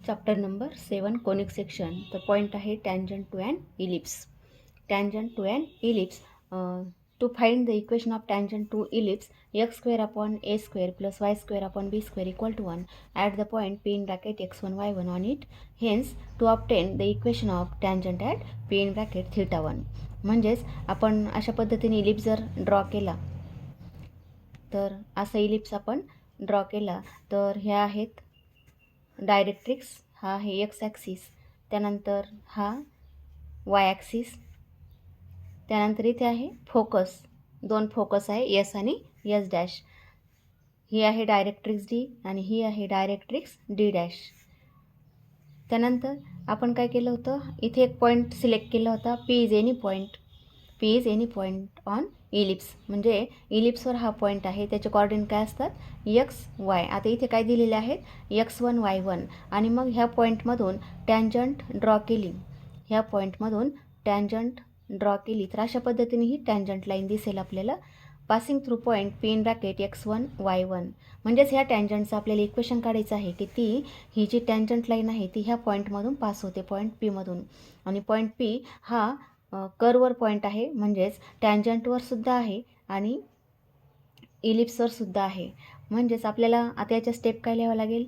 Chapter number 7 conic section. तर point आहे tangent to an ellipse. Tangent to an ellipse. To find the equation of tangent to ellipse x square upon a square plus y square upon b square equal to 1 at the point p in bracket x1 y1 on it. Hence to obtain the equation of tangent at p in bracket theta 1. म्हणजेच आपण अशा पद्धतीने ellipse जर draw केला तर असा ellipse आपण draw केला तर ह्या आहेत डायरेक्ट्रिक्स, हा आहे एक्स ॲक्सिस, त्यानंतर हा वाय ॲक्सिस, त्यानंतर इथे आहे फोकस, दोन फोकस आहे एस आणि एस डॅश. ही आहे डायरेक्ट्रिक्स डी आणि ही आहे डायरेक्ट्रिक्स डी डॅश. त्यानंतर आपण काय केलं होतं, इथे एक पॉईंट सिलेक्ट केला होता, P is any point. P is any point on ellipse, म्हणजे इलिप्सवर हा पॉईंट आहे, त्याचे कॉर्डिनेट काय असतात एक्स वाय. आता इथे काय दिलेले आहेत x1 y1 आणि मग ह्या पॉईंटमधून टँजंट ड्रॉ केली, ह्या पॉईंटमधून टँजंट ड्रॉ केली तर अशा पद्धतीने ही टँजंट लाईन दिसेल आपल्याला passing through point P in bracket x1 y1. म्हणजेच ह्या टँजंटचं आपल्याला इक्वेशन काढायचं आहे की ही जी टँजंट लाईन आहे ती ह्या पॉईंटमधून पास होते, पॉईंट पीमधून. आणि पॉईंट पी हा कर्ववर पॉईंट आहे, म्हणजेच टँजंटवर सुद्धा आहे आणि इलिप्सवर सुद्धा आहे. म्हणजेच आपल्याला आता याच्या स्टेप काय लिहावं लागेल,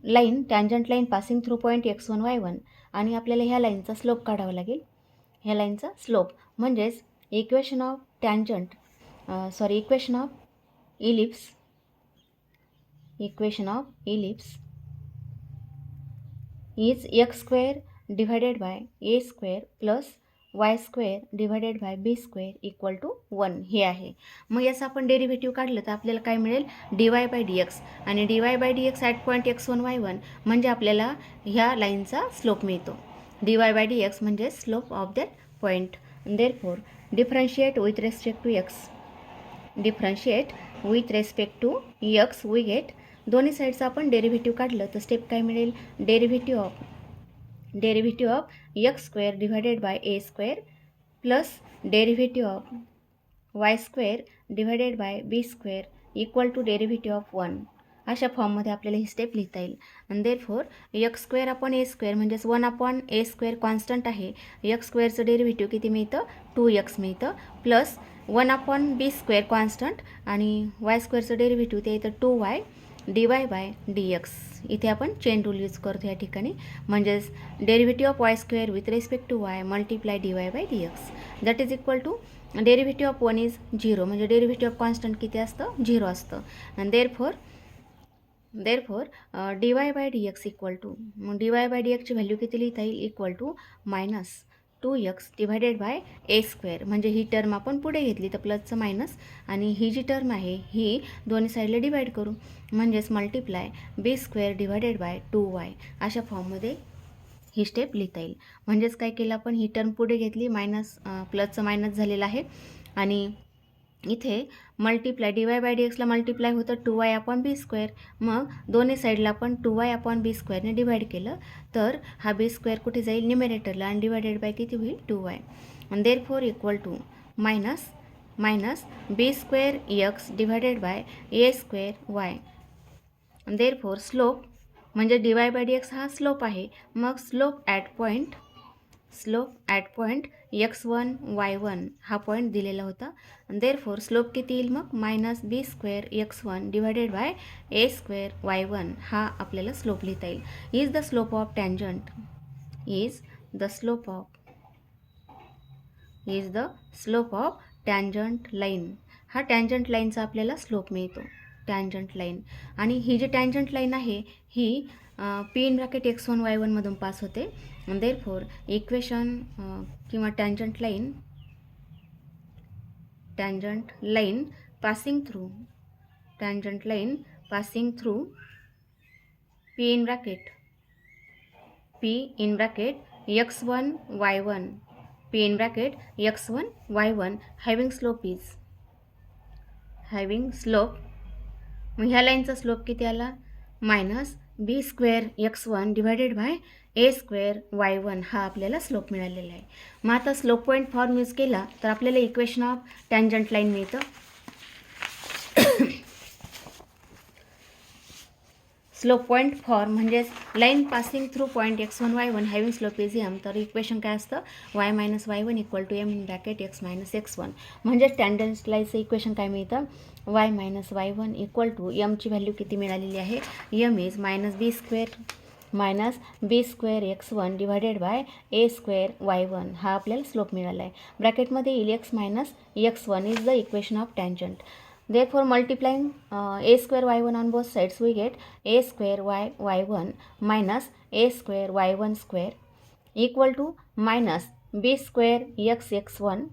line tangent line passing through point x1 y1 आणि आपल्याला ह्या लाईनचा स्लोप काढावा लागेल, ह्या लाईनचा स्लोप. म्हणजेच equation of tangent equation of ellipse is x square divided by a square plus y square divided by b square equal to 1 हे आहे. मग याचं आपण डेरिव्हेटिव्ह काढलं तर आपल्याला काय मिळेल dy बाय dx आणि dy bye dx at point x1 y1 म्हणजे आपल्याला ह्या लाईनचा स्लोप मिळतो. dy बाय dx म्हणजे slope of that point. Therefore differentiate with respect to x we get, दोन्ही साईडचं आपण डेरिव्हेटिव्ह काढलं तर स्टेप काय मिळेल, derivative of x square divided by a square plus derivative of y square divided by b square equal to derivative of 1. अशा फॉर्ममध्ये आपल्याला ही स्टेप लिहिता येईल. आणि therefore x square upon a square म्हणजेच 1 अपॉन a स्क्वेअर कॉन्स्टंट आहे, x स्क्वेअरचं derivative किती मिळतं 2x मिळतं, plus 1 upon b square constant आणि y स्क्वेअरचं डेरिव्हेटिव्ह ते येतं 2y dy बाय dx. इथे आपण चेन रूल यूज करतो या ठिकाणी, म्हणजेच derivative of y square with respect to y multiply dy bye dx that is equal to derivative of 1 is 0, म्हणजे डेरिव्हेटिव्ह ऑफ कॉन्स्टंट किती असतं 0 असतं. आणि therefore dy bye dx equal to, मग dy बाय dxची व्हॅल्यू किती लिहिता येईल equal to minus 2x divided by a square, म्हणजे ही टर्म आपण पुढे घेतली तर प्लसचं मायनस आणि ही जी टर्म आहे ही दोन्ही साईडला डिवाईड करू, म्हणजेच multiply b square divided by 2y. अशा फॉर्ममध्ये ही स्टेप लिहिता येईल. म्हणजेच काय केलं आपण, ही टर्म पुढे घेतली, मायनस प्लसचं मायनस झालेलं आहे आणि इथे मल्टिप्लाय dy बाय dxला मल्टिप्लाय होतं 2y अपॉन बी स्क्वेअर, मग दोन्ही साईडला आपण 2y अपॉन बी स्क्वेअरने डिवाईड केलं तर हा बी स्क्वेअर कुठे जाईल निमेरेटरला आणि डिवायडेड बाय किती होईल 2y. आणि therefore equal to minus B square x divided by a square y. Therefore slope म्हणजे dy बाय dx हा स्लोप आहे, मग slope at point x1 y1 हा पॉईंट दिलेला होता. देअरफॉर स्लोप किती येईल मग minus B square x1 divided by a square y1 हा आपल्याला स्लोप लिहिता येईल. Is the slope of tangent line. हा टँजंट लाईनचा आपल्याला स्लोप मिळतो, टँजंट लाईन. आणि ही जी टँजंट लाईन आहे ही P in bracket x1 y1 मधून पास होते. देअरफॉर इक्वेशन किंवा tangent line passing through P in bracket x1 y1 having slope मग ह्या लाईनचा स्लोप किती आला minus B square x1 divided by a square y1 हा आपल्याला स्लोप मिळालेला आहे. मग आता स्लोप पॉईंट फॉर्म यूज केला तर आपल्याला इक्वेशन ऑफ टँजंट लाईन मिळतं. स्लोप पॉईंट फॉर म्हणजेच line passing through point x1 y1 having slope is m, तर इक्वेशन काय असतं y minus y1 equal to m in bracket x minus x1. म्हणजेच tangent लाईनचं इक्वेशन काय मिळतं y minus y1 equal to एमची value किती मिळालेली आहे M is minus B square x1 divided by A square y1 हा आपल्याला स्लोप मिळाला आहे. ब्रॅकेटमध्ये येईल x minus x1 is the equation of tangent. Therefore, multiplying a square y1 on both sides, we get a square y1 minus a square y1 square equal to minus b square x1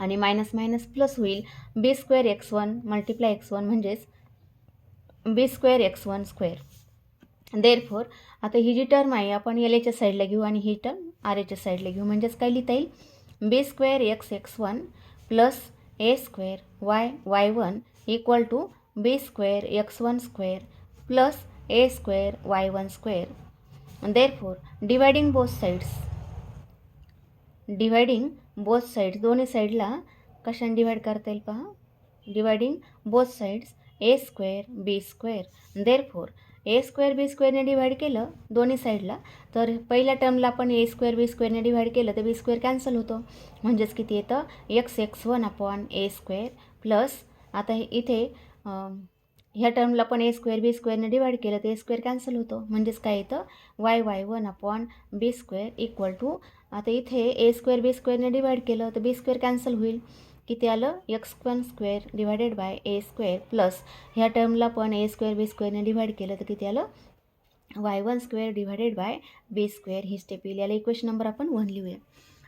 आणि minus minus plus होईल b square x1 multiply x1 म्हणजेच b square x1 square. Therefore आता ही जी term आहे आपण L एच्या साईडला घेऊ आणि ही टर्म आर एच्या साईडला घेऊ. म्हणजेच काय लिहिता येईल b square x1 plus a square y1 equal to b square x1 square plus a square y1 square. And therefore dividing both sides दोन्ही साईडला कशाने डिवाइड करता येईल पहा dividing both sides a square b square. therefore a square b square ने divide केलं दोन्ही साईडला तर पहिल्या टर्मला आपण a square b square ने डिवाइड केलं तर b square कॅन्सल होतो. म्हणजेच किती येतं x1 upon a square plus आता इथे ह्या टर्मला पण a square b square ने डिवाइड केलं तर a square कॅन्सल होतो. म्हणजेच काय येतं y1 upon b square equal to आता इथे a square b square ने डिवाइड केलं तर b square कॅन्सल होईल. किती आलं x1 square divided by a square plus ह्या टर्मला पण a स्क्वेअर b स्क्वेअरने डिवाइड केलं तर किती आलं y1 square divided by b square ही स्टेप येईल. याला इक्वेशन नंबर आपण 1 लिहूया.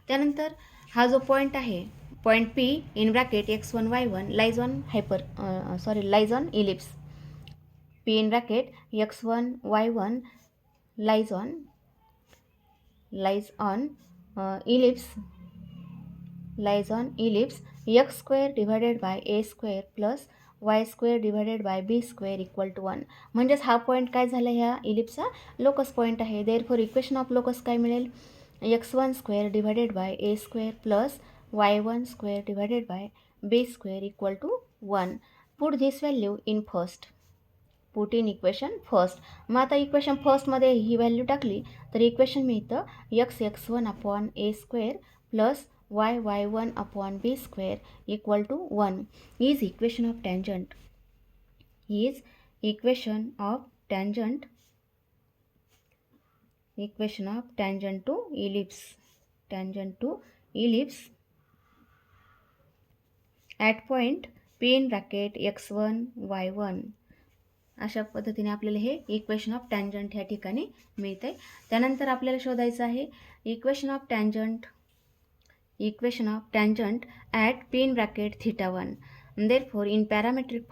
त्यानंतर हा जो पॉईंट आहे point P in bracket x1 y1 lies on ellipse. P in bracket x1 y1 lies on ellipse x square divided by a square plus y square divided by b square equal to 1. म्हणजेच हा point काय झाला ह्या इलिप्सचा locus point आहे. Therefore equation of locus काय मिळेल x1 square divided by a square plus y1 square divided by b square equal to 1. Put this value in first. Put in equation first. मग आता equation फर्स्टमध्ये ही value टाकली तर equation मिळतं x1 upon a square plus y1 upon b square equal to 1 is equation of tangent. Equation of tangent to ellipse at point P in bracket x1 y1. अशा पद्धतीने आपल्याला हे equation of tangent ह्या ठिकाणी मिळते. त्यानंतर आपल्याला शोधायचं आहे equation of tangent at P in bracket theta 1. Therefore in parametric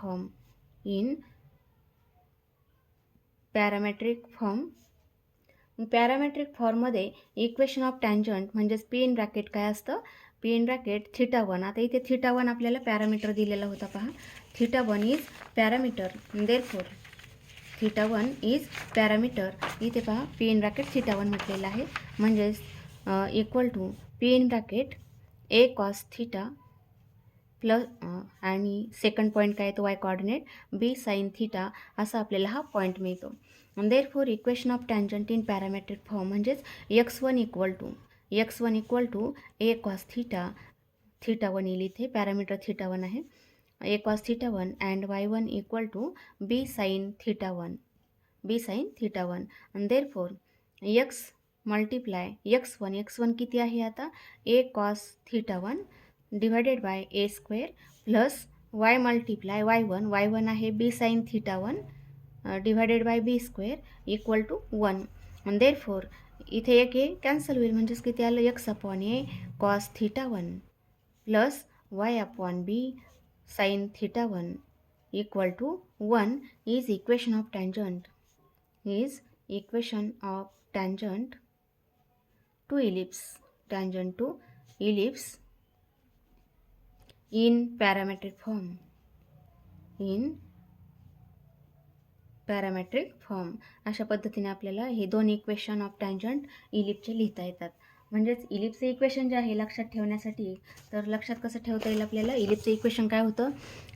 form मध्ये इक्वेशन ऑफ टँजंट म्हणजेच P in bracket काय असतं P in bracket theta 1. आता इथे theta 1 आपल्याला पॅरामीटर दिलेला होता पहा. theta 1 is parameter. therefore theta 1 is parameter. इथे पहा P in bracket theta 1 म्हटलेलं आहे. म्हणजेच equal to P in bracket a cos theta plus आणि सेकंड पॉईंट काय तो y coordinate b sin theta असा आपल्याला हा पॉईंट मिळतो. Therefore equation of tangent in parametric form म्हणजेच x1 equal to a cos theta 1 येईल इथे पॅरामीटर theta 1 आहे a cos theta 1 and y1 equal to b sin theta 1 आणि therefore x multiply x1 किती आहे आता a cos theta 1 divided by a square plus y multiply y1 आहे b sin theta 1 divided by b square equal to 1. आणि therefore इथे एक हे cancel होईल. म्हणजेच किती आलं x upon a cos theta 1 plus y upon b sin theta 1 equal to 1 is equation of tangent to ellipse in parametric form. अशा पद्धतीने आपल्याला हे दोन इक्वेशन ऑफ टँजंट इलिप्सचे लिहिता येतात. म्हणजेच इलिप्सचे इक्वेशन जे आहे लक्षात ठेवण्यासाठी तर लक्षात कसं ठेवता येईल आपल्याला इलिप्सचे इक्वेशन काय होतं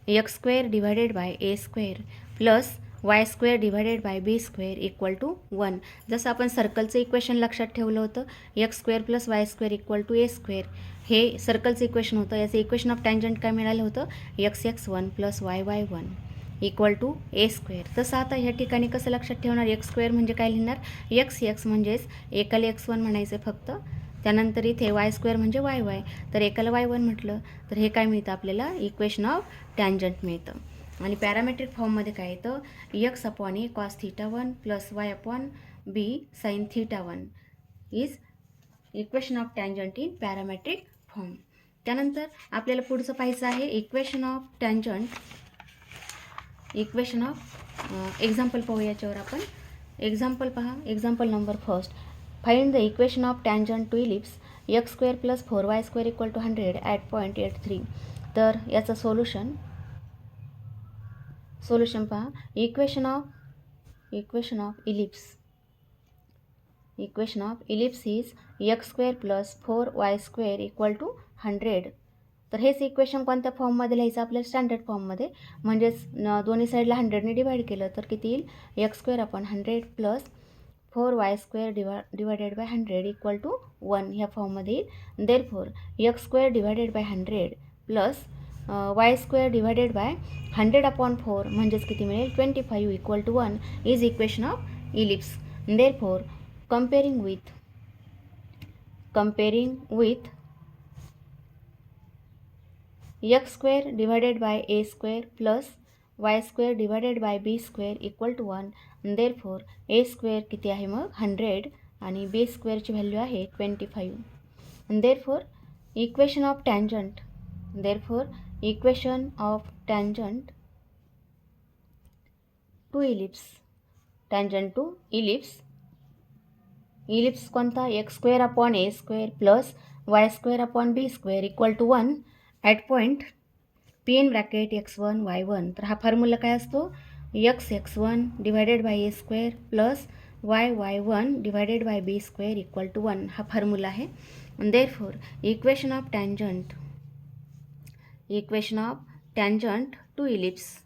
x square divided by a square plus y square divided by b square equal to 1. जसं आपण सर्कलचं इक्वेशन लक्षात ठेवलं होतं, x square plus y square equal to a square, हे सर्कलचं इक्वेशन होतं. याचं इक्वेशन ऑफ टँजंट काय मिळालं होतं, x(1) plus y(1) equal to a square. तसं आता ह्या ठिकाणी कसं लक्षात ठेवणार, एक्स स्क्वेअर म्हणजे काय लिहिणार, x म्हणजेच एकाला x1 म्हणायचं फक्त, त्यानंतर इथे वाय स्क्वेअर म्हणजे y, तर एकाला y1 म्हटलं तर हे काय मिळतं आपल्याला, इक्वेशन ऑफ टँजंट मिळतं. आणि पॅरामेट्रिक फॉर्ममध्ये काय येतं, x/a cos θ1 plus y/b sin θ1 is equation of tangent in parametric form. त्यानंतर आपल्याला पुढचं पाहायचं आहे equation of tangent. Equation of example पाहू याच्यावर आपण. एक्झाम्पल पहा, example number first. Find the equation of tangent to ellipse x square plus 4y square equal to 100 at point 83. तर याचं सोल्युशन पहा. Equation of ellipse is x square plus 4y square equal to 100. तर हेच equation कोणत्या फॉर्ममध्ये लिहायचं, आपल्याला standard फॉर्ममध्ये, म्हणजेच दोन्ही साईडला 100ने डिवाइड केलं तर किती येईल, x square upon 100 plus 4y square divided by 100 equal to 1 ह्या फॉर्ममध्ये येईल. Therefore x square divided by 100 plus y square divided by 100 upon 4 म्हणजेच किती मिळेल, 25 equal to 1 is equation of ellipse. Therefore comparing with x square divided by a square plus y square divided by b square equal to 1. therefore a square किती आहे मग 100 आणि b square ची value आहे 25. therefore equation of tangent to ellipse ellipse कोणता, x square upon a square plus y square upon b square equal to 1 at point p in bracket x1 y1. तर हा formula काय असतो, x(1) divided by a square plus y(1) divided by b square equal to 1 हा formula आहे. Therefore equation of tangent to ellipse.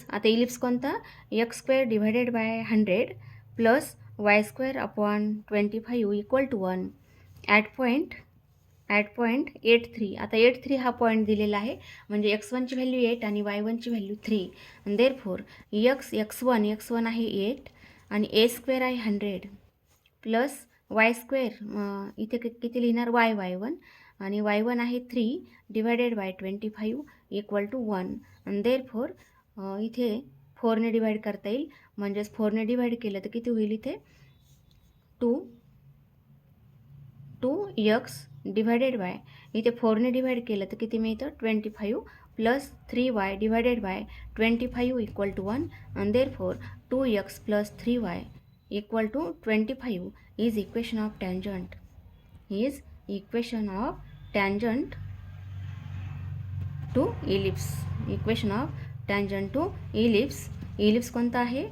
आता ellipse कोणता, x square divided by 100 plus y square upon 25 equal to 1 at point 83. आता 83 हा point दिलेला आहे, म्हणजे x1ची value 8 आणि y1ची व्हॅल्यू 3. देअरफॉर x1 आहे 8 आणि a स्क्वेअर आहे 100 प्लस y स्क्वेअर इथे किती लिहिणार, y1 आणि y1 आहे 3 डिवायडेड बाय 25 इक्वल टू 1. आणि देअरफॉर इथे 4ने डिवाइड करता येईल, म्हणजेच 4ने डिवाइड केलं तर किती होईल, इथे 2x डिवायडेड बाय, इथे 4ने डिवाइड केलं तर किती मिळतं 25 plus 3y divided by 25 equal to 1. आणि therefore 2x plus 3y equal to 25 is equation of tangent to ellipse. Ellipse कोणता आहे,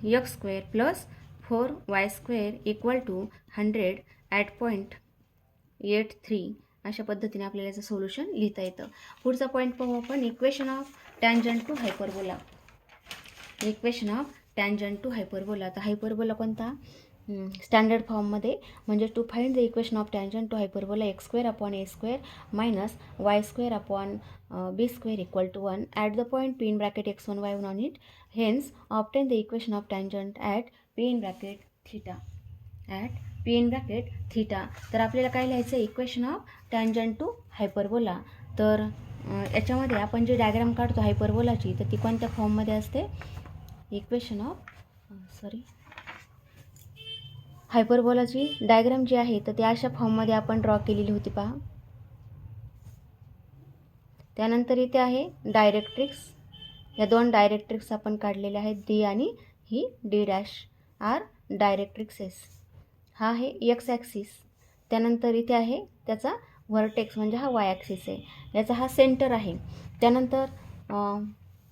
x square plus 4y square equal to 100 at point 83. अशा पद्धतीने आपल्याला याचं सोल्युशन लिहिता येतं. पुढचा पॉईंट पाहू आपण, equation of tangent to hyperbola. तर हायपरबोला कोणता, स्टँडर्ड फॉर्ममध्ये, म्हणजे to find the equation of tangent to hyperbola x square upon a square minus y square upon b square equal to 1 at the point p in bracket x1 y1 on it. Hence obtain the equation of tangent at p in bracket theta. तर आपल्याला काय लिहायचं, equation of tangent to hyperbola. तर याच्यामध्ये आपण जे diagram काढतो हायपरबोलाची, तर ती कोणत्या फॉर्ममध्ये असते, हायपरबोलाची डायग्राम जी आहे तर ती अशा फॉर्ममध्ये आपण ड्रॉ केलेली होती पहा. त्यानंतर इथे आहे डायरेक्ट्रिक्स. या दोन डायरेक्ट्रिक्स आपण काढलेल्या आहेत, डी आणि ही डी डॅश आर डायरेक्ट्रिक्सेस. हा आहे एक्स ॲक्सिस. त्यानंतर इथे आहे त्याचा व्हर्टेक्स, म्हणजे हा वाय ॲक्सिस आहे, याचा हा सेंटर आहे. त्यानंतर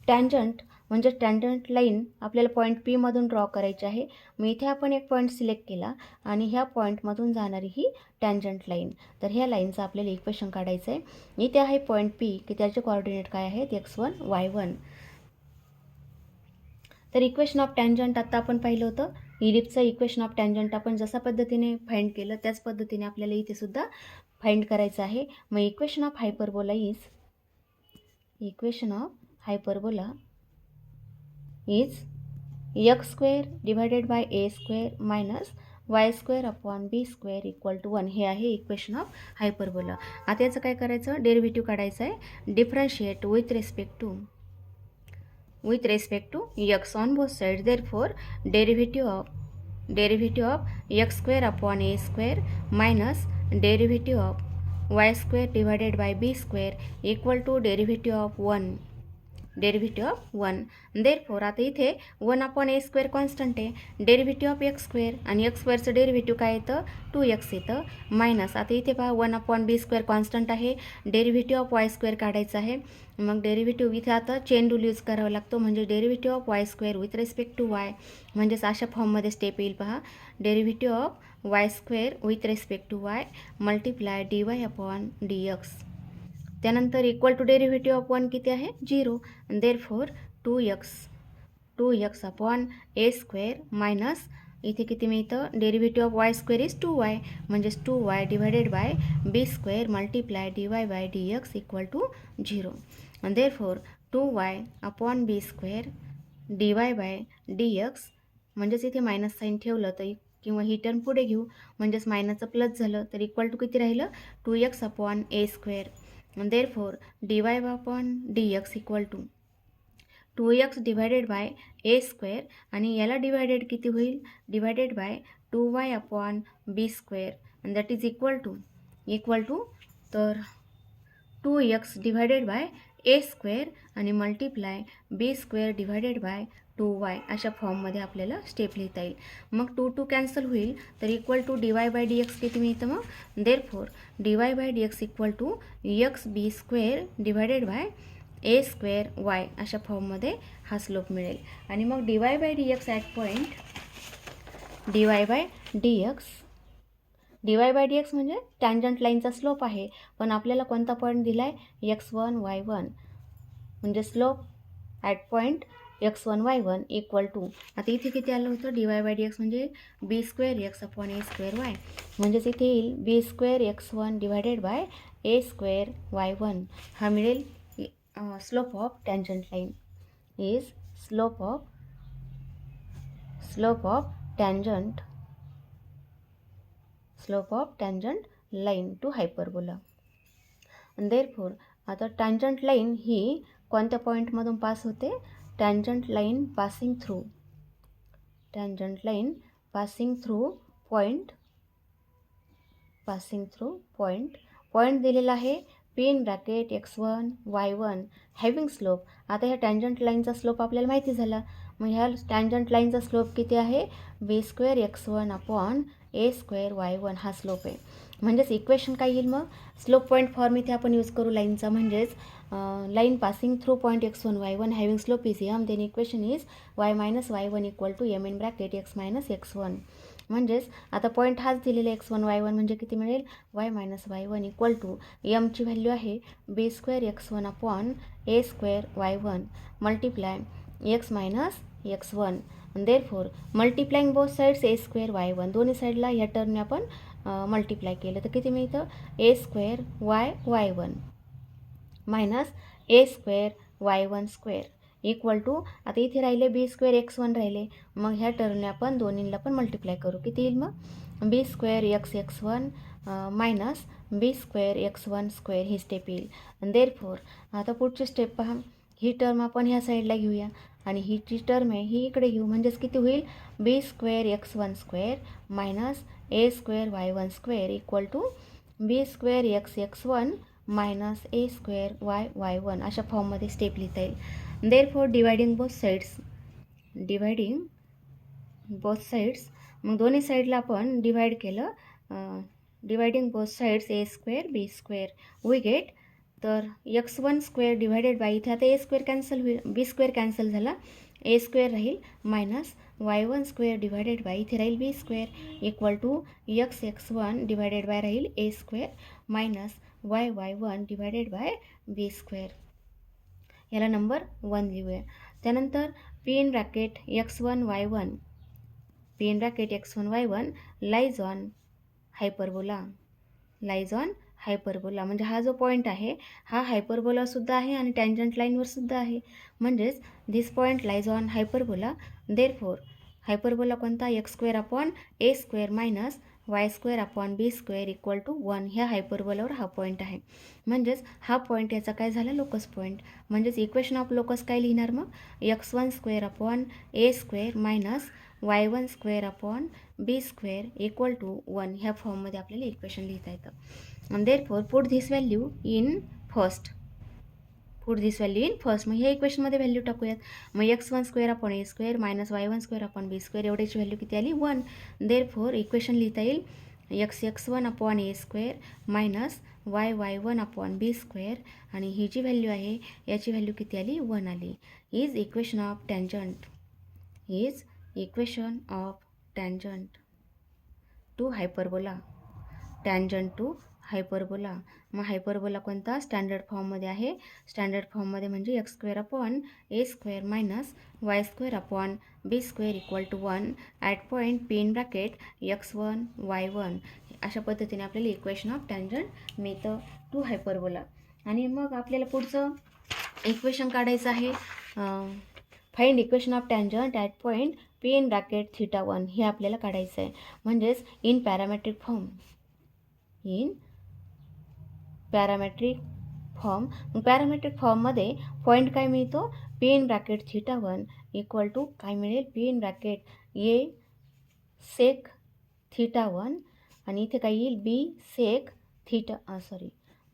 टँजंट म्हणजे टँजंट लाईन आपल्याला पॉईंट पी मधून ड्रॉ करायची आहे. मग इथे आपण एक पॉईंट सिलेक्ट केला आणि ह्या पॉईंटमधून जाणारी ही टँजंट लाईन. तर ह्या लाईनचं आपल्याला इक्वेशन काढायचं आहे. इथे आहे पॉईंट पी, की त्याचे कोऑर्डिनेट काय आहेत, x1 y1. तर इक्वेशन ऑफ टँजंट आता आपण पाहिलं होतं. इलिप्सचं इक्वेशन ऑफ टँजंट आपण जशा पद्धतीने फाइंड केलं त्याच पद्धतीने आपल्याला इथे सुद्धा फाइंड करायचं आहे. मग equation of hyperbola is x square divided by a square minus y square upon b square equal to 1. हे आहे इक्वेशन ऑफ हायपरबोला. आता याचं काय करायचं, डेरिव्हेटिव्ह काढायचं आहे. Differentiate with respect to x on both side. Therefore derivative of x square upon a square minus derivative of y square divided by b square equal to derivative of 1. Therefore आता इथे 1 upon a square constant आहे. Derivative of x square आणि x स्क्वेअरचं derivative काय येतं, 2x येतं. Minus आता इथे पहा 1 अपॉन b स्क्वेअर कॉन्स्टंट आहे. डेरिव्हेटिव्ह ऑफ y स्क्वेअर काढायचं आहे. मग डेरिव्हेटिव्ह इथे आता चेन रूल यूज करावा लागतो. म्हणजे derivative of y square with respect to y, म्हणजेच अशा फॉर्ममध्ये स्टेप येईल पहा. Derivative of y square with respect to y multiply dy upon dx. त्यानंतर इक्वल टू डेरिव्हेटिव्ह ऑफ 1 किती आहे, 0. Therefore 2x upon a square minus इथे किती मिळतं, derivative of y square is 2y, म्हणजेच 2y divided by b square multiply dy bye dx equal to 0. Therefore 2y upon b square dy bye dx, म्हणजेच इथे minus sine ठेवलं तर किंवा ही term पुढे घेऊ, म्हणजेच मायनसचं प्लस झालं तर इक्वल टू किती राहिलं, 2x upon a square. Therefore dy upon dx equal to 2x divided by a square आणि याला डिवायडेड किती होईल, divided by 2y upon b square, and that is equal to तर 2x divided by a square आणि multiply b square divided by 2y. अशा फॉर्ममध्ये आपल्याला step लिहिता येईल. मग 2 कॅन्सल होईल तर equal to dy bye dx किती मिळतं मग, therefore dy bye dx equal to x b square divided by a square y. अशा फॉर्ममध्ये हा स्लोप मिळेल. आणि मग dy bye dx at point dy bye dx म्हणजे टँजंट लाईनचा स्लोप आहे, पण आपल्याला कोणता पॉईंट दिला आहे, x1 y1, म्हणजे slope at point x1 y1 equal to, आता इथे किती आलं होतं, dy बाय dx म्हणजे b square x upon a square y, म्हणजेच इथे येईल b square x1 divided by a square y1. हा मिळेल slope of tangent line is slope of tangent line to hyperbola. Therefore आता टँजंट लाईन ही कोणत्या पॉईंटमधून पास होते, tangent line passing through point दिलेला आहे p in bracket x1 y1 having slope. आता ह्या टँजंट लाईनचा स्लोप आपल्याला माहिती झाला. मग ह्या टँजंट लाईनचा स्लोप किती आहे, b square x1 upon a square y1 हा स्लोप आहे. म्हणजेच इक्वेशन काय येईल मग, स्लोप पॉईंट फॉर्म इथे आपण यूज करू लाईनचा, म्हणजेच line passing through point x1 y1 having slope is m, then equation is y minus y1 equal to m in bracket x minus x1. म्हणजेच आता पॉईंट हाच दिलेला x1 y1 म्हणजे किती मिळेल, y minus y1 equal to mची value आहे b square x1 upon a square y1 multiply x minus x1. Therefore multiplying both sides a square y1, दोन्ही साईडला ह्या टर्मने आपण मल्टिप्लाय केलं तर किती मिळतं, a square y1 minus a square y1 square equal to, आता इथे राहिले b स्क्वेअर x1 राहिले, मग ह्या टर्मने आपण दोन्हीला पण मल्टिप्लाय करू. किती येईल मग, b square x1 minus b square x1 square ही स्टेप येईल. देअरफॉर आता पुढची स्टेप पहा, ही टर्म आपण ह्या साईडला घेऊया आणि ही जी टर्म आहे ही इकडे घेऊ, म्हणजेच किती होईल, b square x1 square minus a square y1 square equal to b square x1 minus a square y1. अशा फॉर्ममध्ये स्टेप लिहिता येईल. देअरफॉर डिवायडिंग बोथ साइड्स, मग दोन्ही साईडला आपण डिवाइड केलं, dividing both sides a square b square we get, तर x1 स्क्वेअर डिवायडेड बाय, इथे आता a स्क्वेअर कॅन्सल होईल, b स्क्वेअर कॅन्सल झाला, a स्क्वेअर राहील minus y1 square divided by, इथे राहील b square equal to x1 divided by राहील a square minus y1 divided by b square. याला number 1 लिहूया. त्यानंतर p in bracket x1 y1 lies on hyperbola म्हणजे हा जो पॉईंट आहे हा हायपरबोला सुद्धा आहे आणि टँजंट लाईनवर सुद्धा आहे. म्हणजेच this point lies on hyperbola. Therefore hyperbola कोणता? x² minus y² equal to 1. ह्या हायपरबोलावर हा पॉईंट आहे. म्हणजेच हा पॉईंट याचा काय झाला? Locus point. म्हणजेच इक्वेशन ऑफ लोकस काय लिहिणार मग? x1² minus y1² equal to 1 ह्या फॉर्ममध्ये आपल्याला इक्वेशन लिहिता येतं. and therefore put this value in first. मग ह्या इक्वेशनमध्ये व्हॅल्यू टाकूयात. मग x1² मायनस y1² एवढ्याची व्हॅल्यू किती आली? 1. देअरफॉर इक्वेशन लिहिता येईल x1² मायनस y1² आणि ही जी व्हॅल्यू आहे याची व्हॅल्यू किती आली? 1 आली. Is equation of tangent to hyperbola. मग हायपरबोला कोणता? स्टँडर्ड फॉर्ममध्ये आहे. स्टँडर्ड फॉर्ममध्ये म्हणजे x² minus y² equal to 1 at point P in bracket x1 y1. अशा पद्धतीने आपल्याला इक्वेशन ऑफ टँजंट मिळतं टू हायपरबोला. आणि मग आपल्याला पुढचं इक्वेशन काढायचं आहे. Find equation of tangent at point P in bracket θ1 हे आपल्याला काढायचं आहे. म्हणजेच इन पॅरामेट्रिक फॉर्म. पॅरामेट्रिक फॉर्ममध्ये पॉईंट काय मिळतो? P in bracket θ1 equal to काय मिळेल? P in bracket A sec θ1 आणि इथे काय येईल?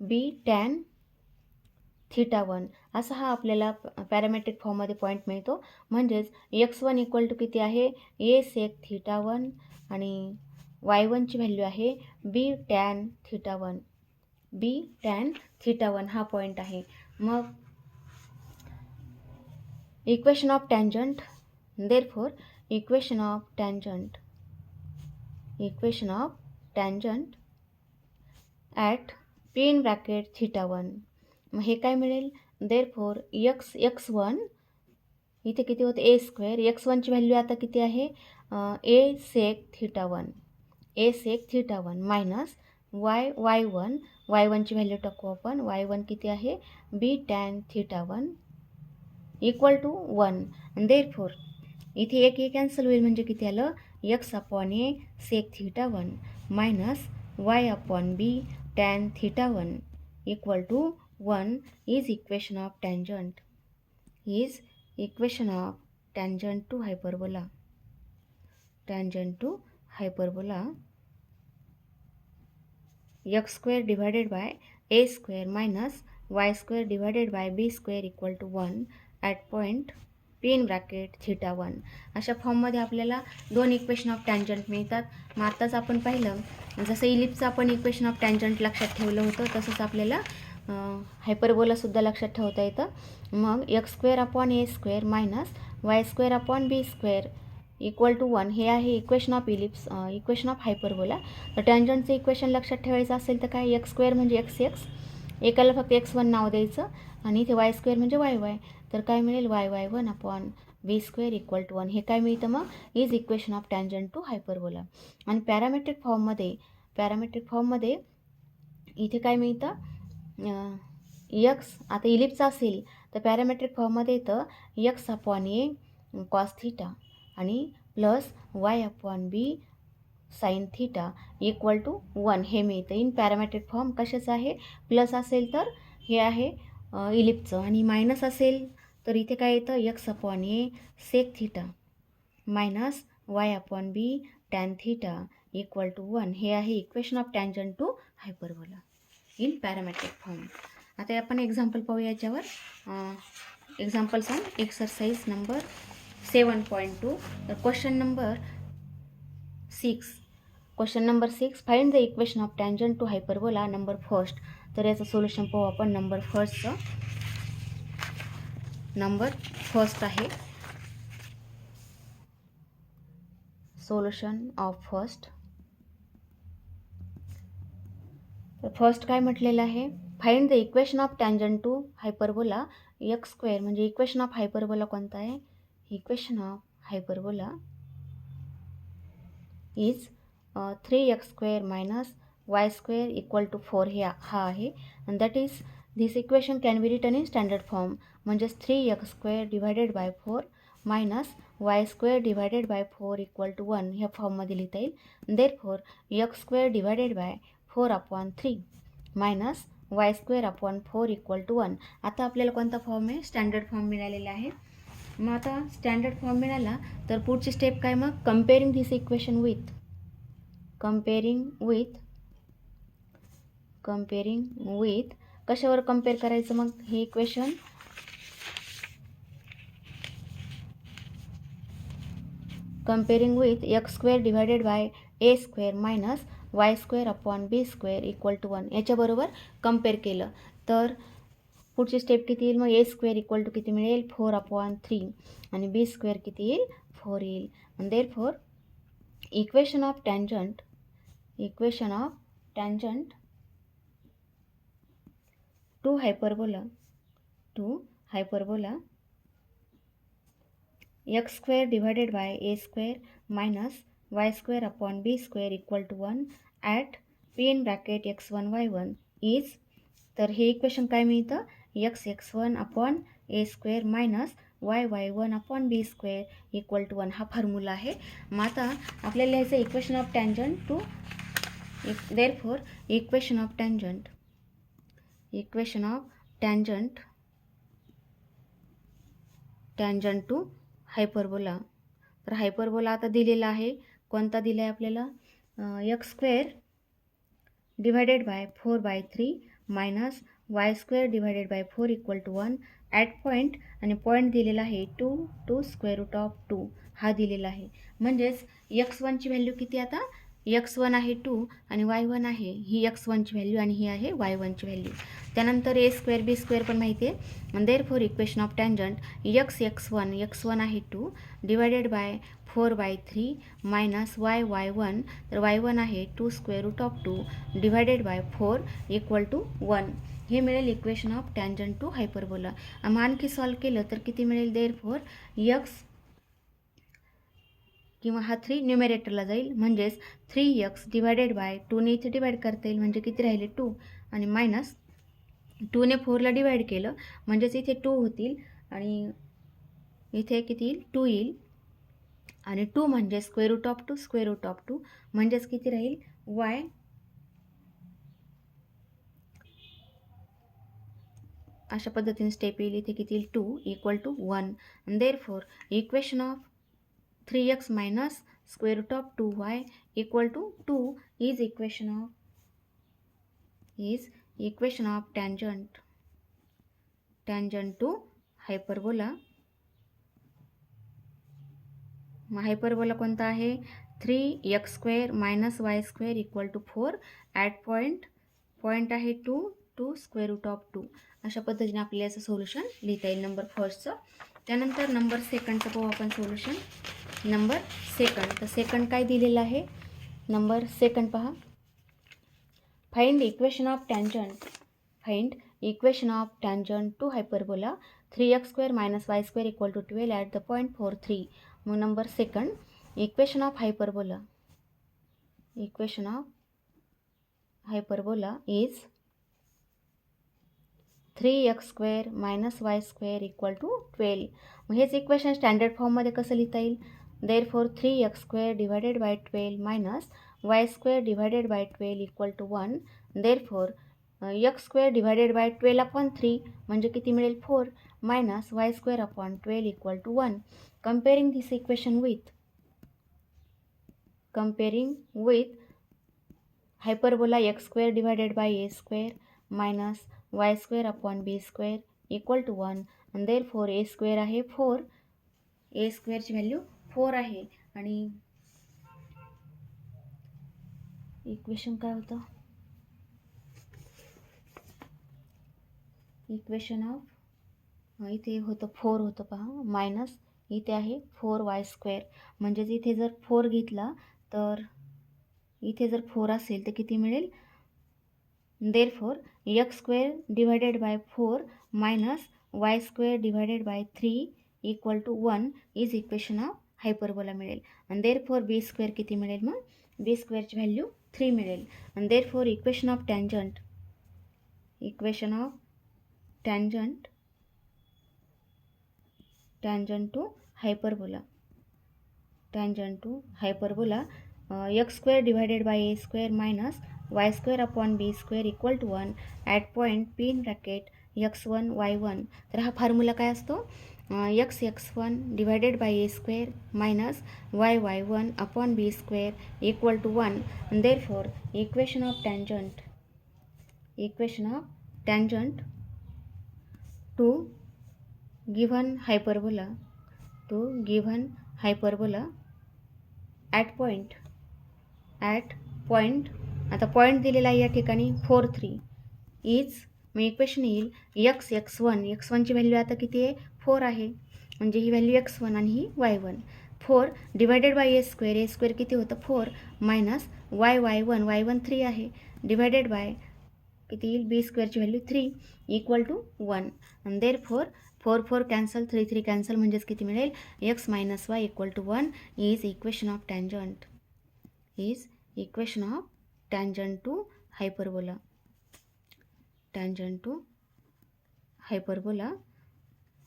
B टॅन θ1 असा हा आपल्याला पॅरामेट्रिक फॉर्ममध्ये पॉईंट मिळतो. म्हणजेच x1 इक्वल टू किती आहे? A सेक θ1 आणि y1ची व्हॅल्यू आहे B टॅन θ1 हा पॉईंट आहे. मग equation of tangent. Therefore equation of tangent at P in bracket θ1. मग हे काय मिळेल? देअरफॉर x1 इथे किती होते? A². x1ची व्हॅल्यू आता किती आहे? A सेक θ1 मायनस y1ची व्हॅल्यू टाकू आपण. y1 किती आहे? B tan θ1 equal to 1. Therefore इथे एक कॅन्सल होईल म्हणजे किती आलं? x/a sec θ1 minus y/b tan θ1 equal to 1 is equation of tangent to hyperbola. x² divided by a² minus y² divided by b² equal to 1 at point P in bracket θ1. अशा फॉर्ममध्ये आपल्याला दोन इक्वेशन ऑफ टँजंट मिळतात. मग आत्ताच आपण पाहिलं जसं इलिप्सचं आपण इक्वेशन ऑफ टँजंट लक्षात ठेवलं होतं तसंच आपल्याला हायपरबोलासुद्धा लक्षात ठेवता येतं. मग x² minus y² equal to 1 हे आहे इक्वेशन ऑफ हायपरबोला. तर टँजंटचं इक्वेशन लक्षात ठेवायचं असेल तर काय? x² म्हणजे x एकाला फक्त x1 नाव द्यायचं आणि इथे y² म्हणजे y. तर काय मिळेल? y/1/b² इक्वल टू 1 हे काय मिळतं मग? Is equation of tangent to hyperbola. आणि पॅरामेट्रिक फॉर्ममध्ये इथे काय मिळतं? x आता इलिप्सचा असेल तर पॅरामेट्रिक फॉर्ममध्ये येतं x/a कॉस θ आणि plus y/b sign θ equal to 1 हे मिळतं. इन पॅरामेट्रिक फॉर्म कशाचं आहे? प्लस असेल तर हे आहे इलिप्सचं आणि मायनस असेल तर इथे काय येतं? x/a sec θ minus y/b tan θ equal to 1 हे आहे equation of tangent to hyperbola in parametric form. आता आपण एक्झाम्पल पाहूया याच्यावर. Examples on exercise number 7.2. तर question number 6 find the equation of tangent to hyperbola number first. तर याचं solution पाहू आपण. नंबर फर्स्ट आहे सोल्युशन ऑफ फर्स्ट. तर फर्स्ट काय म्हटलेलं आहे? Find the equation of tangent to hyperbola x² म्हणजे इक्वेशन ऑफ हायपरबोला कोणता आहे? Equation of hyperbola is 3x² minus y² equal to 4 हे हा आहे. And that is this equation can be written in standard form, म्हणजेच 3x² divided by 4 minus y² divided by 4 equal to 1 ह्या फॉर्ममध्ये लिहिता येईल. Therefore x² divided by 4/3 minus y²/4 equal to 1. आता आपल्याला कोणता फॉर्म आहे? स्टँडर्ड फॉर्म मिळालेला आहे. मग आता स्टँडर्ड फॉर्म मिळाला तर पुढची स्टेप काय? मग कम्पेअरिंग धिस इक्वेशन विथ कशावर कम्पेअर करायचं मग हे equation? Comparing with x² divided by a² minus y²/b² equal to 1 याच्याबरोबर कम्पेअर केलं तर पुढची स्टेप किती येईल? मग a² इक्वल टू किती मिळेल? 4/3 आणि b² किती येईल? 4 येईल. आणि therefore equation of tangent to hyperbola x² divided by a² minus y²/b² equal to 1 at p in bracket x1 y1 is, तर हे इक्वेशन काय मिळतं? x(x1)/a² minus y(y1)/b² equal to 1 हा फॉर्म्युला आहे. मग आता आपल्याला लिहायचं equation of tangent to, therefore equation of tangent to hyperbola. तर हायपरबोला आता दिलेला आहे. कोणता दिला आहे आपल्याला? x² divided by 4/3 minus y² divided by 4 equal to 1 at point, आणि पॉईंट दिलेला आहे 2 हा दिलेला आहे. म्हणजेच x1ची व्हॅल्यू किती? आता x1 आहे 2 आणि y1 आहे, ही x1ची व्हॅल्यू आणि ही आहे y1ची व्हॅल्यू. त्यानंतर a² b² पण माहिती आहे. आणि therefore equation of tangent x1 आहे 2 डिवायडेड बाय 4/3 मायनस y(y1), तर y1 आहे 2 डिवायडेड बाय 4 इक्वल टू 1 हे मिळेल equation of tangent to hyperbola. मग आणखी सॉल्व केलं तर किती मिळेल? देअरफॉर x किंवा हा 3 न्युमेरेटरला जाईल, म्हणजेच 3x डिवायडेड बाय 2ने इथे डिवाइड करता येईल, म्हणजे किती राहिले? 2 आणि मायनस 2ने 4ला डिवाइड केलं म्हणजेच इथे 2 होतील आणि इथे किती येईल? 2 येईल. आणि 2 म्हणजे √2 म्हणजेच किती राहील? y अशा पद्धतीने स्टेप येईल. इथे किती येईल? 2 इक्वल टू 1. आणि therefore equation of 3x minus √2y equal to 2 is equation of tangent to hyperbola. मग हायपरबोला कोणता आहे? 3x² minus y² equal to 4 at point आहे 2 √2. अशा पद्धतीने आपल्याला याचं सोल्युशन लिहिता येईल नंबर फर्स्टचं. त्यानंतर नंबर सेकंडचं पाहू आपण सोल्युशन. नंबर सेकंड, तर सेकंड काय दिलेलं आहे? नंबर सेकंड पहा. Find equation of tangent to hyperbola 3x² minus y² equal to 12 at the point 4, 3. मग number second, equation of hyperbola is 3x² minus y² equal to 12. मग हेच इक्वेशन standard फॉर्ममध्ये कसं लिहिता येईल? Therefore 3x² divided by 12 minus y² divided by 12 equal to 1. Therefore x² divided bye 12/3 म्हणजे किती मिळेल? 4 minus y²/12 equal to 1. Comparing this equation with hyperbola x² divided by a² minus y²/b² equal to 1. आणि therefore a² आहे 4, a²ची value 4 आहे. आणि equation काय होतं? Equation of इथे होतं 4 होतं पहा, मायनस इथे आहे 4y². म्हणजेच इथे जर 4 घेतला तर इथे जर 4 असेल तर किती मिळेल? Therefore x² divided by 4 minus y² divided by 3 equal to 1 is equation of hyperbola मिळेल. आणि देअरफॉर बी स्क्वेअर किती मिळेल मग? बी स्क्वेअरची व्हॅल्यू 3 मिळेल. आणि therefore equation of tangent to hyperbola x square divided by a square minus y square upon b square equal to 1 at point p in bracket x1 y1. तर हा फॉर्म्युला काय असतो? x1 divided by a square minus y1 upon b square equal to 1. And therefore equation of tangent to given hyperbola at point आता point दिलेला आहे या ठिकाणी 4 3 is, मग इक्वेशन येईल x1ची व्हॅल्यू आता किती आहे? 4 आहे, म्हणजे ही व्हॅल्यू x1 आणि ही y1. 4 divided by A square किती होतं? 4 मायनस y1 3 आहे, डिवायडेड बाय किती येईल? बी स्क्वेअरची व्हॅल्यू 3 इक्वल टू 1. आणि देअरफॉर 4 4 कॅन्सल, 3 3 कॅन्सल, म्हणजेच किती मिळेल? x minus y equal to 1 is equation of tangent to hyperbola.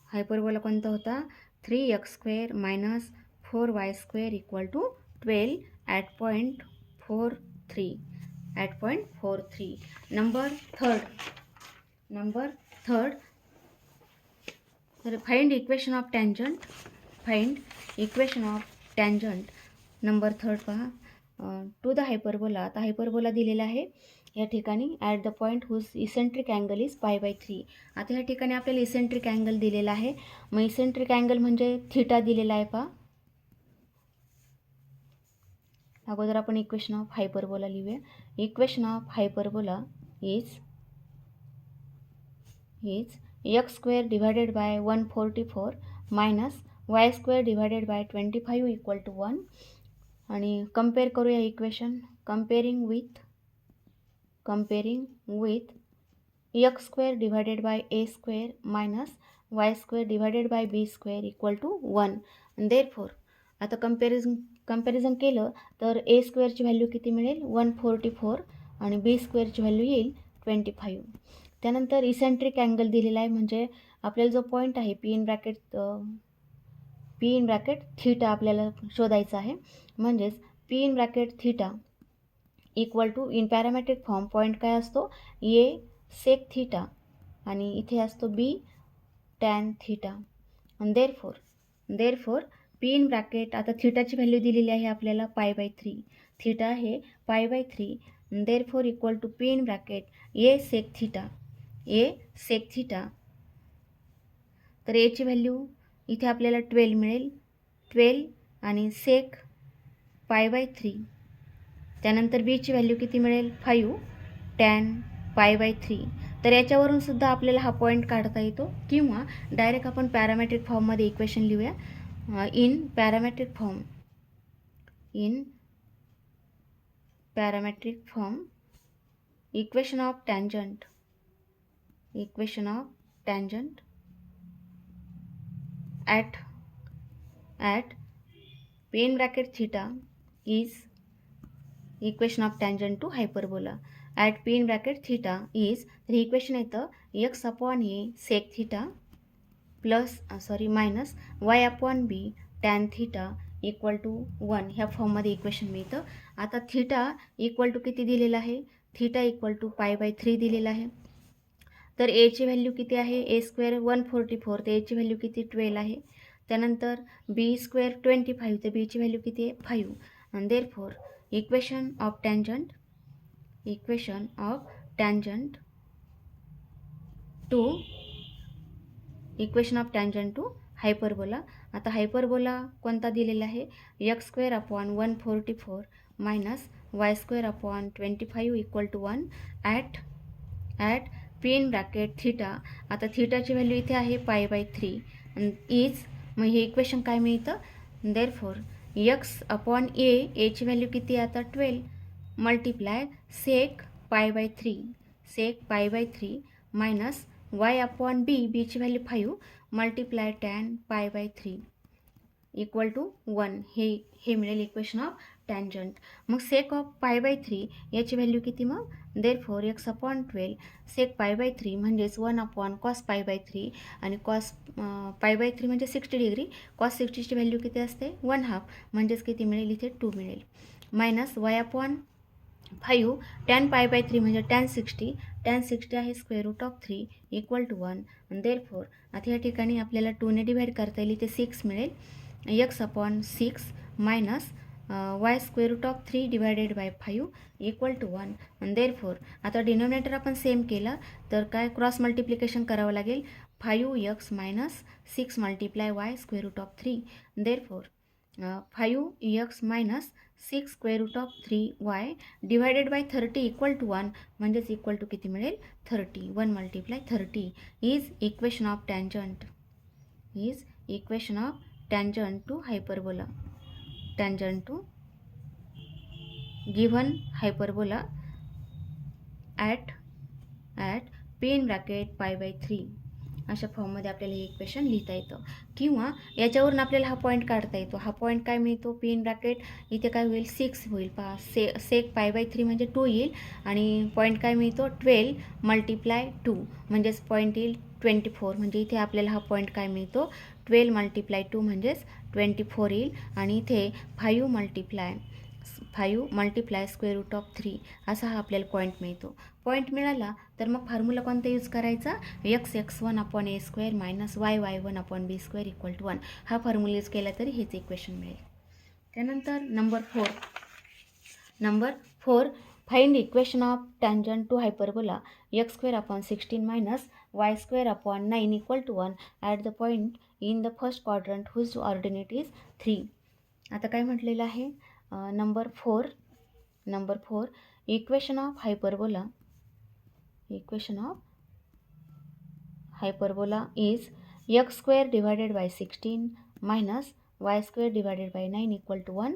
Hyperbola कोणता होता? 3x² minus 4y² equal to 12 at point 4 3. Number third, तर find equation of tangent. Number third पहा, to the hyperbola. आता hyperbola दिलेला आहे या ठिकाणी at the point whose eccentric angle is π/3. आता या ठिकाणी आपल्याला इसेंट्रिक अँगल दिलेला आहे. मग इसेंट्रिक अँगल म्हणजे थिटा दिलेला आहे पहा. अगोदर आपण इक्वेशन ऑफ हायपरबोला लिहूया. Equation of hyperbola is x² divided by 144 minus y² divided by 25 equal to 1. आणि कंपेअर करूया equation. Comparing with x² divided by a² minus y² divided by b² equal to 1. Therefore आता comparison केलं तर a² value किती मिळेल? 144 आणि b² value येईल 25. त्यानंतर इसेंट्रिक अँगल दिलेला आहे, म्हणजे आपल्याला जो पॉईंट आहे पी इन ब्रॅकेट थीटा आपल्याला शोधायचा आहे. म्हणजेच p in bracket theta equal to, in parametric form point काय असतो? ए सेक थीटा आणि इथे असतो बी टॅन थीटा. आणि देअरफॉर पी इन ब्रॅकेट, आता थीटाची व्हॅल्यू दिलेली आहे आपल्याला π/3. थीटा आहे π/3. Therefore equal to P in bracket A sec theta. तर एची व्हॅल्यू इथे आपल्याला 12 मिळेल, 12 आणि सेक π/3. त्यानंतर बीची व्हॅल्यू किती मिळेल? 5 टॅन π/3. तर याच्यावरून सुद्धा आपल्याला हा पॉईंट काढता येतो, किंवा डायरेक्ट आपण पॅरामेट्रिक फॉर्ममध्ये इक्वेशन लिहूया. In parametric form equation of tangent at p in bracket theta is equation of tangent to hyperbola. At p in bracket theta is, तर इक्वेशन येतं x/a sec theta plus minus y/b tan theta equal to 1. ह्या फॉर्ममध्ये equation मिळतं. आता theta equal to किती दिलेला आहे? थीटा इक्वल टू π/3 दिलेला आहे. तर एची व्हॅल्यू किती आहे? a² 144, तर एची व्हॅल्यू किती? 12 आहे. त्यानंतर b² 25, तर बीची व्हॅल्यू किती आहे? 5. आणि therefore equation of tangent to hyperbola. आता हायपरबोला कोणता दिलेला आहे? x² upon 144 minus y² upon 25 equal to 1 at P in bracket theta. आता थीटाची व्हॅल्यू इथे आहे π/3 इज, मग हे इक्वेशन काय मिळतं? देअरफॉर x/a, एची व्हॅल्यू किती आहे आता? 12 मल्टिप्लाय सेक π/3 मायनस y/b, बीची value 5 multiply tan π/3 equal to 1 हे मिळेल इक्वेशन ऑफ टॅन्जंट. मग सेक ऑफ π/3 याची व्हॅल्यू किती मग? देअरफॉर x/12 सेक π/3 म्हणजेच 1/cos π/3 आणि cos π/3 म्हणजे 60 डिग्री. cos 60ची व्हॅल्यू किती असते? 1/2 म्हणजेच किती मिळेल? इथे 2 मिळेल. मायनस y/5 tan π/3 म्हणजे tan 60 आहे square root of 3 equal to 1. Therefore आता या ठिकाणी आपल्याला 2ने डिवाइड करता येईल. इथे 6 मिळेल. x/6 minus y square root of 3 divided by 5 equal to 1. Therefore आता डिनोमिनेटर आपण सेम केलं तर काय क्रॉस मल्टिप्लिकेशन करावं लागेल. 5x minus 6 multiply y square root of 3. Therefore 5x minus 6 square root of 3y divided by 30 equal to 1 म्हणजेच equal to किती मिळेल? 30. 1 multiply 30 is equation of tangent. Tangent to hyperbola. Tangent to given hyperbola at p in bracket π/3 अशा फॉर्ममध्ये आपल्याला हे equation लिहिता येतं. किंवा याच्यावरून आपल्याला हा पॉईंट काढता येतो. हा पॉईंट काय मिळतो? p इन ब्रॅकेट इथे काय होईल? 6 होईल. पहा सेक π/3 म्हणजे 2 येईल आणि पॉईंट काय मिळतो? 12 मल्टिप्लाय 2 म्हणजेच पॉईंट येईल 24. म्हणजे इथे आपल्याला हा पॉईंट काय मिळतो? 12 मल्टिप्लाय 2 म्हणजेच 24 येईल. आणि इथे 5 मल्टिप्लाय स्क्वेअर रूट ऑफ 3 असा हा आपल्याला पॉईंट मिळतो. पॉईंट मिळाला तर मग फॉर्म्युला कोणता यूज करायचा? x1/a² minus y1/b² equal to 1 हा फॉर्म्युला यूज केला तरी हेच इक्वेशन मिळेल. त्यानंतर number 4 find equation of tangent to hyperbola x² minus y² equal to 1 at the point in the first quadrant whose ordinate is 3. आता काय म्हटलेलं आहे? Number 4 equation of hyperbola is x² divided by 16 minus y² divided by 9 equal to 1.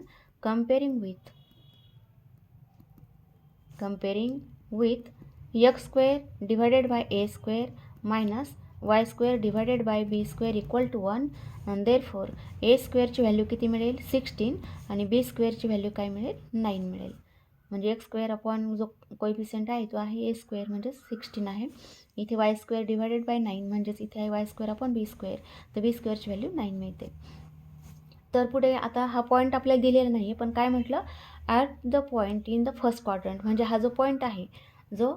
comparing with x² divided by a² minus y² divided by b² equal to 1. and therefore a² ची value किती मिळेल? 16 आणि b² ची value काय मिळेल? 9 मिळेल. म्हणजे x² upon जो कोएफिशियंट आहे तो आहे a² म्हणजे 16 आहे. इथे y² डिवायडेड बाय 9 म्हणजेच इथे आहे y² अपॉन b². तर b² ची व्हॅल्यू 9 मिळते. तर पुढे आता हा पॉईंट आपल्याला दिलेला नाही आहे पण काय म्हटलं? At the point in the first quadrant म्हणजे हा जो पॉईंट आहे जो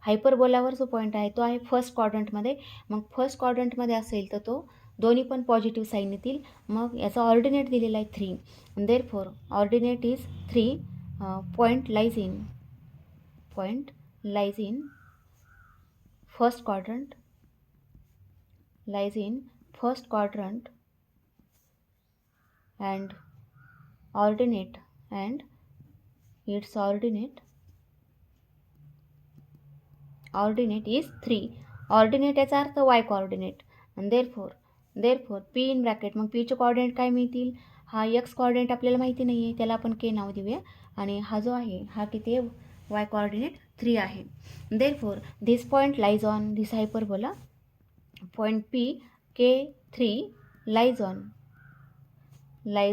हायपरबोलावर जो पॉईंट आहे तो आहे फर्स्ट क्वाड्रंटमध्ये. मग फर्स्ट क्वाड्रंटमध्ये असेल तर तो दोन्ही पण पॉझिटिव्ह साईन येतील. मग याचा ऑर्डिनेट दिलेला आहे 3. Therefore ordinate is 3. Point lies in first quadrant and its ordinate is 3. Ordinate याचा अर्थ y coordinate. and therefore p in bracket मग p चे कोऑर्डिनेट काय मिळतील? हा x कोऑर्डिनेट आपल्याला माहिती नाही आहे त्याला आपण k नाव देऊया. आणि हा जो आहे हा किती आहे? y कोऑर्डिनेट 3 आहे. therefore this point lies on this hyperbola. point p k3 lies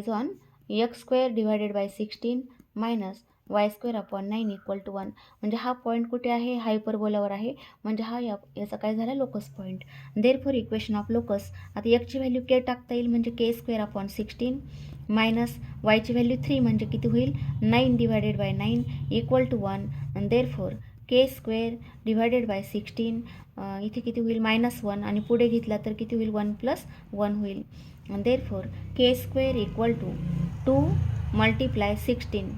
on x² divided by 16 minus y² upon 9 equal to 1. म्हणजे हा पॉईंट कुठे आहे? हायपरबोलावर आहे. म्हणजे हा याचा काय झाला? Locus point. Therefore equation of locus. आता x ची व्हॅल्यू k टाकता येईल म्हणजे k² अपॉन 16 मायनस y ची व्हॅल्यू 3 म्हणजे किती होईल? 9 डिवायडेड बाय 9 इक्वल टू 1. आणि देअरफॉर k² डिवायडेड बाय 16 इथे किती होईल? -1 आणि पुढे घेतला तर किती होईल? 1 + 1 होईल. and therefore k² equal to 2 multiply 16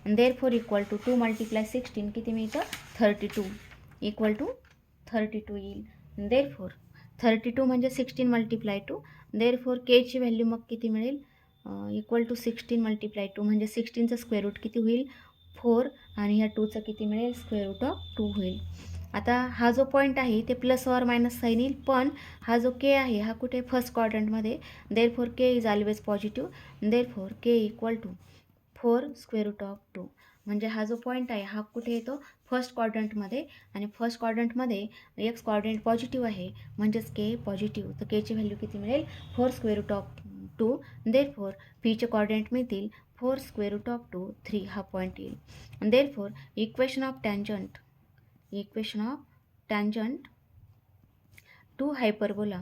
and therefore equal to 2 multiply 16 किती मिळतं? 32 इक्वल टू 32 येईल. therefore 32 म्हणजे 16 मल्टिप्लाय 2. therefore k ची व्हॅल्यू मग किती मिळेल? इक्वल टू 16 मल्टिप्लाय 2 म्हणजे 16चं स्क्वेअर रूट किती होईल? 4 आणि ह्या 2चं किती मिळेल? स्क्वेअर रूट ऑफ 2 होईल. आता हा जो पॉईंट आहे ते प्लस ऑर मायनस साईन येईल पण हा जो के आहे हा कुठे? फर्स्ट क्वाड्रंटमध्ये. Therefore k is always positive. Therefore k equal to 4 square root of 2 म्हणजे हा जो पॉईंट आहे हा कुठे येतो? फर्स्ट क्वाड्रंटमध्ये, आणि फर्स्ट क्वाड्रंटमध्ये एक्स कॉर्डिनेट पॉझिटिव्ह आहे म्हणजेच के पॉझिटिव्ह, तर केची व्हॅल्यू किती मिळेल 4 स्क्वेअर रूट ऑफ 2. देअरफॉर पीचे कॉर्डिनेट मिळतील 4 स्क्वेअर रूट ऑफ 2, 3 हा पॉईंट येईल. Therefore equation of tangent to hyperbola,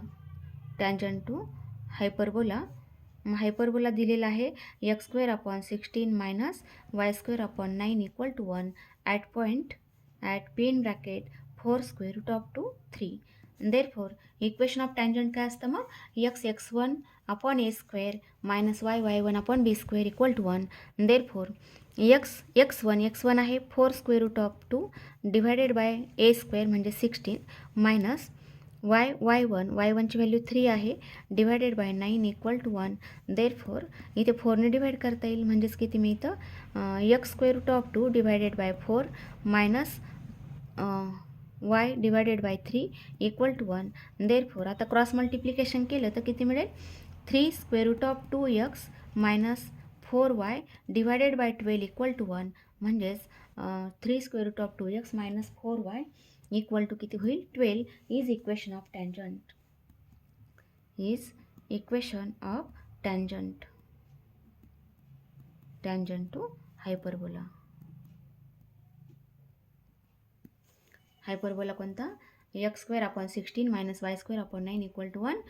hyperbola दिलेला आहे x square upon 16 minus Y square upon 9 equal to 1 at point at P in bracket 4 square root of 2, 3. Therefore equation of tangent काय असतं मग, x1 upon a square minus y1 upon b square equal to 1. Therefore x1 आहे 4 square root of 2 divided by A square म्हणजे 16 minus y1ची value 3 आहे divided by 9 equal to 1. Therefore इथे 4ने divide करता येईल म्हणजेच किती मिळतं x square root of 2 divided by 4 minus y divided by 3 equal to 1. Therefore आता क्रॉस मल्टिप्लिकेशन केलं तर किती मिळेल 3 square root of 2x minus 4y divided by 12 equal to 1. म्हणजेच 3 square root of 2x minus 4y equal to किती होईल 12 is equation of tangent to hyperbola. Hyperbola कोणता, X square upon 16 minus Y square upon 9 equal to 1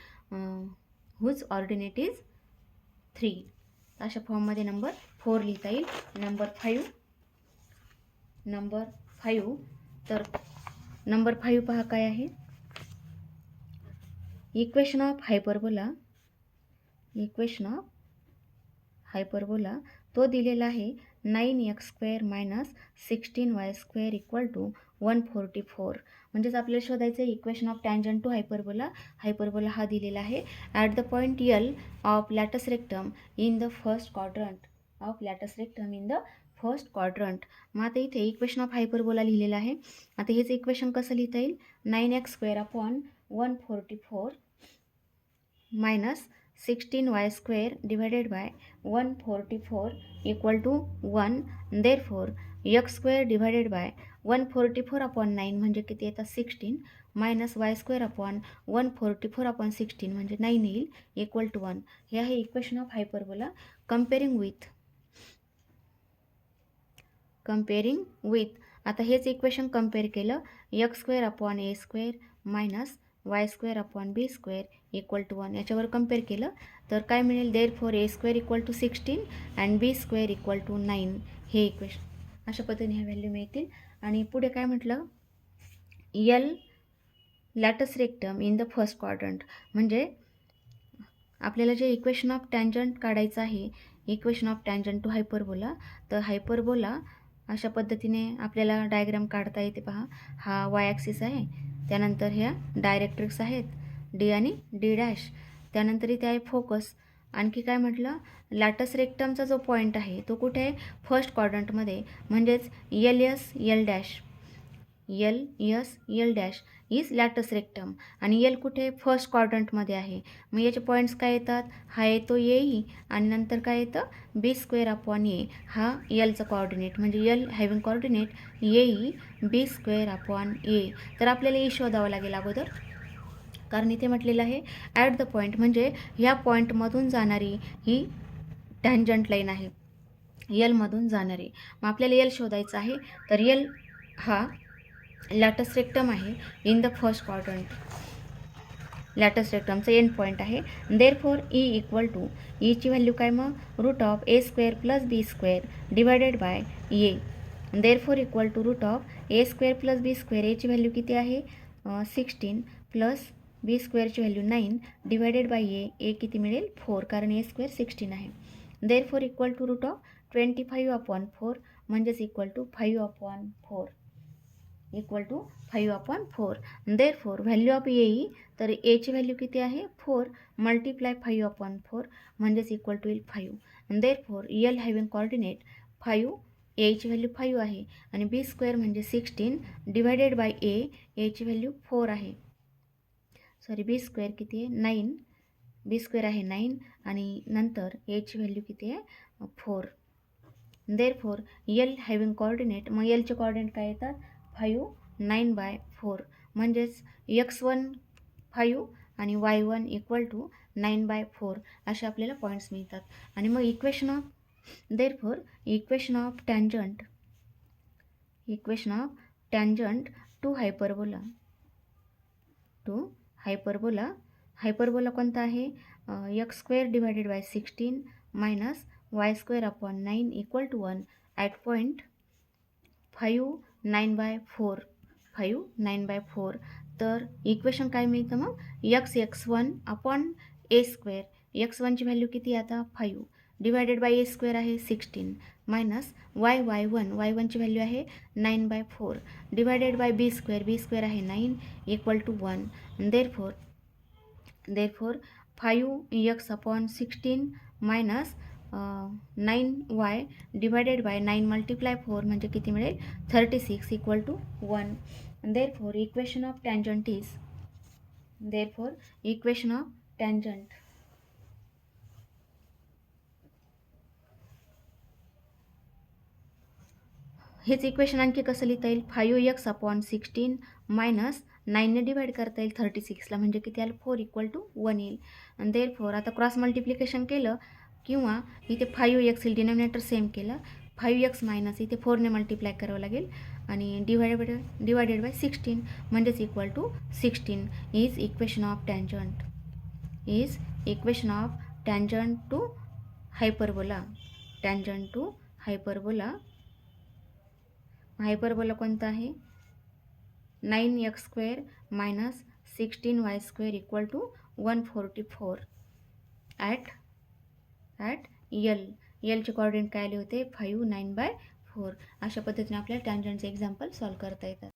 whose ordinate is 3. अशा फॉर्ममध्ये number 4 लिहिता येईल. Number 5 तर number 5 पहा काय आहे, इक्वेशन ऑफ हायपरबोला तो दिलेला आहे 9x square minus 16y square equal to 144. म्हणजेच आपल्याला शोधायचं आहे equation of tangent to hyperbola हा दिलेला आहे at the point L of latus rectum in the first quadrant. मग आता इथे इक्वेशन ऑफ हायपरबोला लिहिलेलं आहे. आता हेच इक्वेशन कसं लिहिता येईल, 9x square upon 144 minus 16y square divided by 144 equal to 1. Therefore x square divided by 144 upon 9 म्हणजे किती येतात 16 minus Y square upon 144 upon 16 म्हणजे 9 येईल इक्वल टू 1. हे आहे equation of hyperbola. Comparing with आता हेच इक्वेशन कम्पेअर केलं, x square upon a square minus Y square upon b square equal to 1 याच्यावर कम्पेअर केलं तर काय मिळेल, therefore a square equal to 16 and b square equal to 9. हे equation अशा पद्धतीने ह्या व्हॅल्यू मिळतील. आणि पुढे काय म्हटलं, L latus rectum in the first quadrant. म्हणजे आपल्याला जे इक्वेशन ऑफ टॅन्जंट काढायचं आहे, equation of tangent to hyperbola, तर हायपरबोला अशा पद्धतीने आपल्याला डायग्राम काढता येते. पहा, हा वाय ॲक्सिस आहे, त्यानंतर ह्या डायरेक्ट्रिक्स आहेत डी आणि डी डॅश, त्यानंतर इथे आहे फोकस. आणखी काय म्हटलं, लॅटस रेक्टमचा जो पॉईंट आहे तो कुठे आहे, फर्स्ट क्वाड्रंटमध्ये, म्हणजेच L S L dash is latus rectum. आणि एल कुठे, फर्स्ट क्वाड्रंटमध्ये आहे. मग याचे पॉईंट्स काय येतात, हा येतो ए आणि नंतर काय येतं बी स्क्वेअर अपॉन ए, हा एलचा कॉर्डिनेट, म्हणजे L having coordinate A B square upon A. तर आपल्याला ए शोधावं लागेल अगोदर, कारण इथे म्हटलेलं आहे ॲट द पॉईंट, म्हणजे ह्या पॉईंटमधून जाणारी ही टॅन्जंट लाईन आहे, एलमधून जाणारी. मग आपल्याला एल शोधायचं आहे, तर एल हा लॅटस रेक्टम आहे in the first quadrant, latus रेक्टमचं एंड पॉईंट आहे. देअरफॉर ई इक्वल टू, ईची व्हॅल्यू काय मग, root of A square plus B square divided by A. Therefore equal to root of A square plus B square, एची value किती आहे 16 plus B स्क्वेअरची value 9 divided by A किती मिळेल 4, कारण ए स्क्वेअर 16 आहे. Therefore equal to root of 25 upon 4 म्हणजेच equal to 5 upon 4 equal to 5 upon 4. Therefore value of A, तर एची व्हॅल्यू किती आहे 4 मल्टिप्लाय 5 अपॉन 4 म्हणजेच equal to 5. Therefore L having coordinate 5, एची व्हॅल्यू 5 आहे आणि बी स्क्वेअर म्हणजे 16 डिवायडेड बाय एची व्हॅल्यू 4 आहे, सॉरी बी स्क्वेअर किती आहे 9, बी स्क्वेअर आहे 9 आणि नंतर एची व्हॅल्यू किती आहे 4. देअरफॉर एल हॅविंग कोऑर्डिनेट, मग एलचे कोऑर्डिनेट काय येतात 5 9/4 म्हणजेच x1 5 आणि y1 इक्वल टू 9/4 असे आपल्याला पॉईंट्स मिळतात. आणि मग equation of therefore equation of tangent to hyperbola कोणता आहे x² divided by 16 minus y² upon 9 equal to 1 at point 5 9/4. तर इक्वेशन काय मिळतं मग x1 अपॉन a². x1ची व्हॅल्यू किती आता 5 डिवायडेड बाय a² आहे 16 मायनस y1ची व्हॅल्यू आहे 9/4 डिवायडेड बाय b² आहे 9 equal to 1. Therefore 5x upon 16 minus 9y divided by 9 multiply 4 म्हणजे किती मिळेल 36 equal to 1. Therefore equation of tangent हेच इक्वेशन आणखी कसं लिहिता येईल 5x अपॉन 16 मायनस 9ने डिवाइड करता येईल 36ला म्हणजे किती आलं 4 इक्वल टू 1 येईल. आणि देअरफॉर आता क्रॉस मल्टिप्लिकेशन केलं किंवा इथे 5x येईल डिनॉमिनेटर सेम केलं 5x मायनस इथे 4ने मल्टिप्लाय करावं लागेल आणि डिवायडेड बाय 16 म्हणजेच equal to 16 is equation of tangent to hyperbola. Hyperbola कोणता आहे 9x² minus 16y² equal to 144 at एलचे कोऑर्डिनेट काय आले होते 5 9/4. अशा पद्धतीने आपल्याला टँजंटचे एक्झाम्पल सॉल्व करता येतात.